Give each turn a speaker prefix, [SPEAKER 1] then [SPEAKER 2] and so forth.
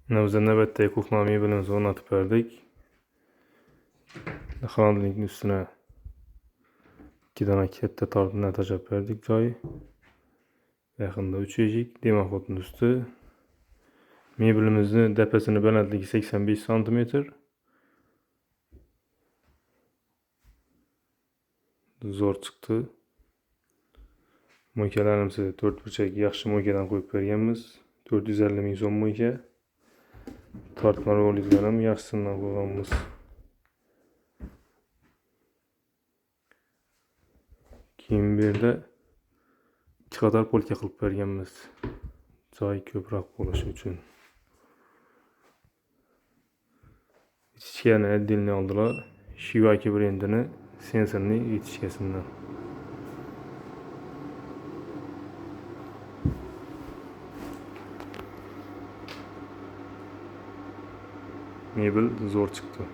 [SPEAKER 1] Biz navbatdagi kухma mebelimizni o'rnatib berdik. Xonadonning üstüne 2 dana katta tortni tajab berdik joyi. Yaqinda 3 eshik, demaxotning üstü. Mebelimizning tepesini balandligi 85 cm. Zo'r chiqdi. Mo'ykalarimizni 4 burchak yaxshi mo'ykadan qo'yib berganmiz. 450 ming so'm mo'yka. Tortma rolingizdan ham yaxshisidan qo'yganmiz. Keyin bu yerda 2 qator polka qilib berganmiz. Joy ko'proq bo'lishi uchun. Ichkani отдельно oldilar. Shivaki brendining sensorli yetishkasidan. Mebel zo'r chiqdi.